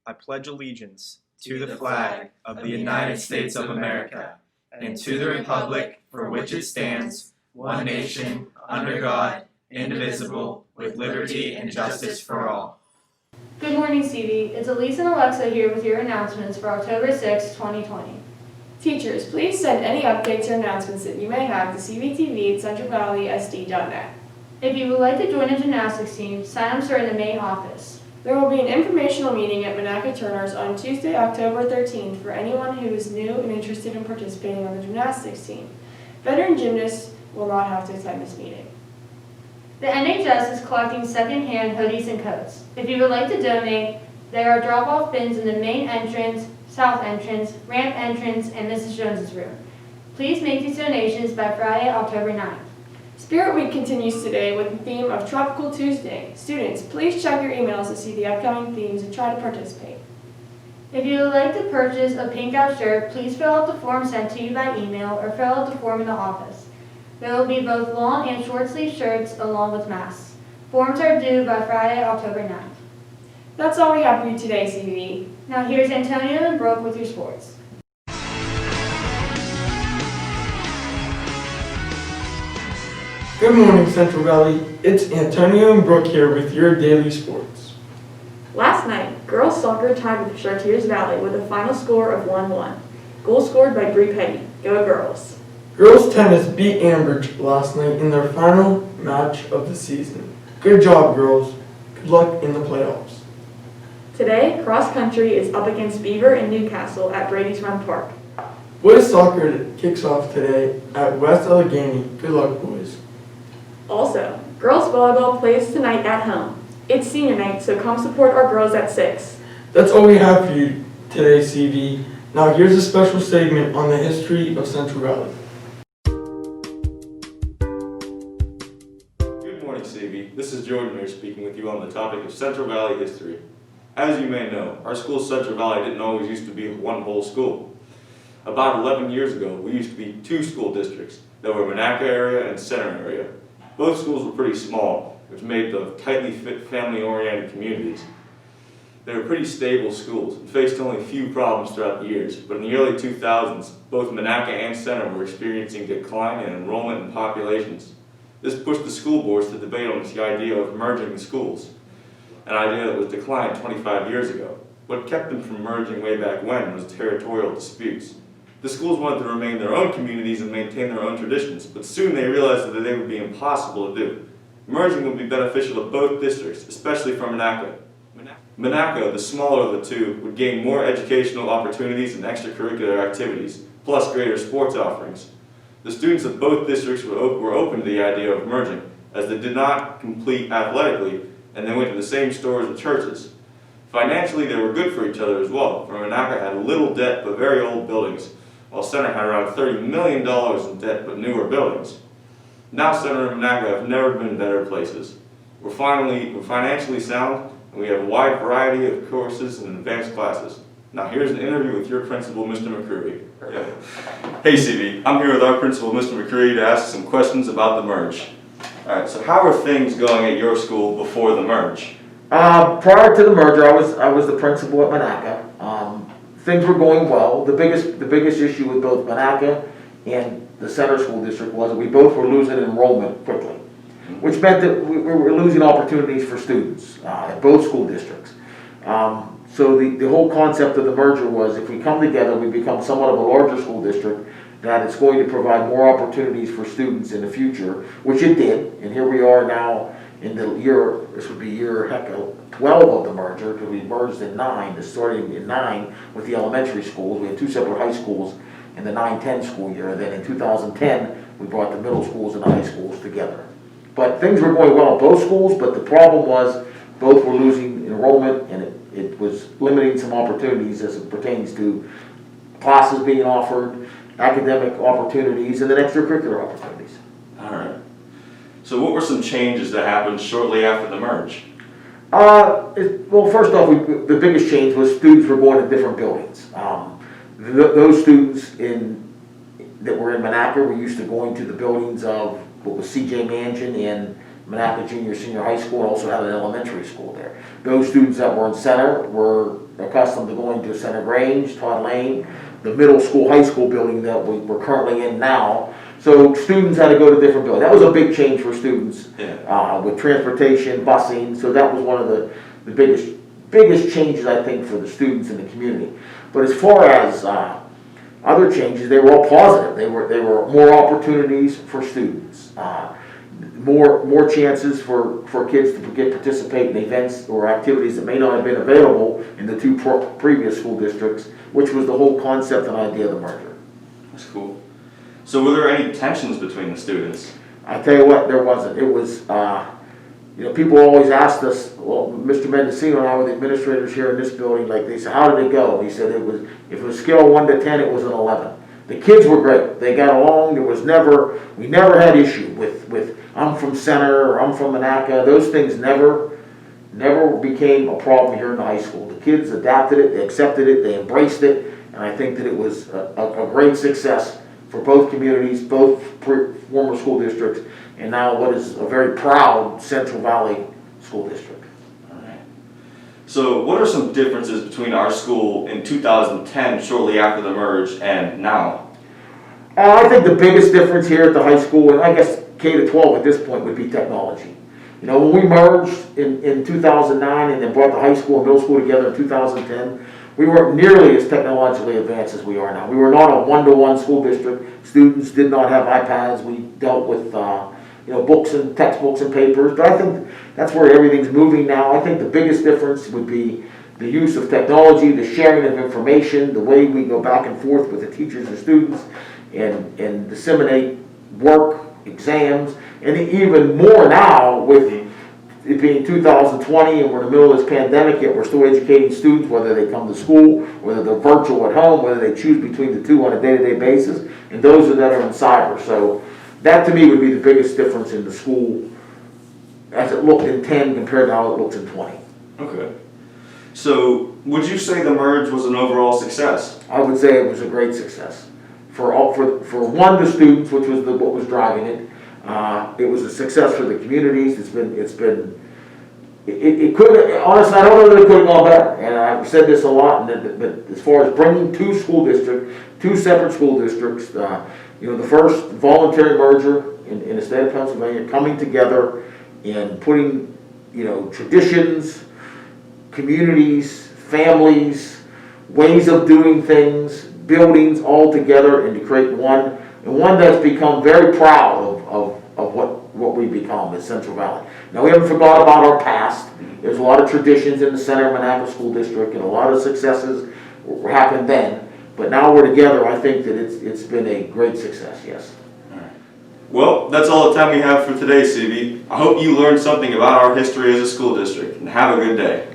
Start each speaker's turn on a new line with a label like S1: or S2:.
S1: I pledge allegiance to the flag of the United States of America and to the republic for which it stands, one nation, under God, indivisible, with liberty and justice for all.
S2: Good morning, CV. It's Elise and Alexa here with your announcements for October 6, 2020.
S3: Teachers, please send any updates or announcements that you may have to cvtv@centralvalleysd.net.
S2: If you would like to join a gymnastics team, sign-ups are in the main office.
S3: There will be an informational meeting at Monaca Turner's on Tuesday, October 13th for anyone who is new and interested in participating on the gymnastics team. Veteran gymnasts will not have to attend this meeting.
S2: The NHS is collecting second-hand hoodies and coats. If you would like to donate, there are drop-off bins in the main entrance, south entrance, ramp entrance, and Mrs. Jones's room. Please make these donations by Friday, October 9th.
S3: Spirit Week continues today with the theme of Tropical Tuesday. Students, please check your emails to see the upcoming themes and try to participate.
S2: If you would like to purchase a pink out shirt, please fill out the form sent to you by email or fill out the form in the office. There will be both long and short sleeve shirts along with masks. Forms are due by Friday, October 9th.
S3: That's all we have for you today, CV.
S2: Now here's Antonio and Brooke with your sports.
S4: Good morning, Central Valley. It's Antonio and Brooke here with your daily sports.
S3: Last night, girls soccer tied with Chartiers Valley with a final score of 1-1. Goal scored by Bree Petty. Go girls.
S4: Girls tennis beat Ambridge last night in their final match of the season. Good job, girls. Good luck in the playoffs.
S3: Today, cross country is up against Beaver and Newcastle at Brady's Run Park.
S4: Boys soccer kicks off today at West Allegheny. Good luck, boys.
S3: Also, girls volleyball plays tonight at home. It's senior night, so come support our girls at 6.
S4: That's all we have for you today, CV. Now here's a special segment on the history of Central Valley.
S5: Good morning, CV. This is Jordan here speaking with you on the topic of Central Valley history. As you may know, our school Central Valley didn't always used to be one whole school. About 11 years ago, we used to be 2 school districts. There were Monaca area and Center area. Both schools were pretty small, which made them tightly fit, family-oriented communities. They were pretty stable schools and faced only a few problems throughout the years, but in the early 2000s, both Monaca and Center were experiencing decline in enrollment and populations. This pushed the school boards to debate on the idea of merging the schools, an idea that was declined 25 years ago. What kept them from merging way back when was territorial disputes. The schools wanted to remain their own communities and maintain their own traditions, but soon they realized that they would be impossible to do. Merging would be beneficial to both districts, especially for Monaca. Monaca, the smaller of the two, would gain more educational opportunities and extracurricular activities, plus greater sports offerings. The students of both districts were open to the idea of merging, as they did not compete athletically, and they went to the same stores and churches. Financially, they were good for each other as well, for Monaca had little debt but very old buildings, while Center had around $30 million in debt but newer buildings. Now Center and Monaca have never been better places. We're financially sound, and we have a wide variety of courses and advanced classes. Now here's an interview with your principal, Mr. McCreary. Hey CV, I'm here with our principal, Mr. McCreary, to ask some questions about the merge. Alright, so how are things going at your school before the merge?
S6: Prior to the merger, I was the principal at Monaca. Things were going well. The biggest issue with both Monaca and the Center School District was that we both were losing enrollment quickly, which meant that we were losing opportunities for students at both school districts. So the whole concept of the merger was if we come together, we become somewhat of a larger school district, that it's going to provide more opportunities for students in the future, which it did. And here we are now in the year, this would be year 12 of the merger, because we merged in 9, starting in 9 with the elementary schools. We had 2 separate high schools in the 9-10 school year. Then in 2010, we brought the middle schools and the high schools together. But things were going well in both schools, but the problem was both were losing enrollment, and it was limiting some opportunities as it pertains to classes being offered, academic opportunities, and then extracurricular opportunities.
S5: All right. So what were some changes that happened shortly after the merge?
S6: Well, first off, the biggest change was students were going to different buildings. Those students that were in Monaca were used to going to the buildings of what was CJ Mansion and Monaca Junior Senior High School, and also had an elementary school there. Those students that were in Center were accustomed to going to Center Grange, Todd Lane, the middle school, high school building that we're currently in now. So students had to go to different buildings. That was a big change for students, with transportation, busing. So that was one of the biggest changes, I think, for the students in the community. But as far as other changes, they were all positive. They were more opportunities for students, more chances for kids to participate in events or activities that may not have been available in the two previous school districts, which was the whole concept and idea of the merger.
S5: That's cool. So were there any tensions between the students?
S6: I tell you what, there wasn't. It was, people always asked us, well, Mr. Mendocino and I were the administrators here in this building, like they said, how did it go? He said if it was scale 1 to 10, it was an 11. The kids were great. They got along. We never had issue with I'm from Center or I'm from Monaca. Those things never became a problem here in the high school. The kids adapted it, they accepted it, they embraced it, and I think that it was a great success for both communities, both former school districts, and now what is a very proud Central Valley School District.
S5: All right. So what are some differences between our school in 2010, shortly after the merge, and now?
S6: I think the biggest difference here at the high school, and I guess K to 12 at this point, would be technology. When we merged in 2009 and then brought the high school and middle school together in 2010, we weren't nearly as technologically advanced as we are now. We were not a one-to-one school district. Students did not have iPads. We dealt with books and textbooks and papers. But I think that's where everything's moving now. I think the biggest difference would be the use of technology, the sharing of information, the way we go back and forth with the teachers and students and disseminate work, exams, and even more now with it being 2020 and we're in the middle of this pandemic, yet we're still educating students, whether they come to school, whether they're virtual at home, whether they choose between the two on a day-to-day basis, and those that are in cyber. So that to me would be the biggest difference in the school as it looked in 10 compared to how it looks in 20.
S5: Okay. So would you say the merge was an overall success?
S6: I would say it was a great success. For one, the students, which was what was driving it. It was a success for the communities. It could, honestly, I don't know that it could have gone better. And I've said this a lot, but as far as bringing two separate school districts, the first voluntary merger in the state of Pennsylvania, coming together and putting, traditions, communities, families, ways of doing things, buildings all together and to create one that's become very proud of what we've become as Central Valley. Now, we haven't forgot about our past. There's a lot of traditions in the Center Monaca School District and a lot of successes happened then. But now we're together, I think that it's been a great success, yes.
S5: Well, that's all the time we have for today, CB. I hope you learned something about our history as a school district, and have a good day.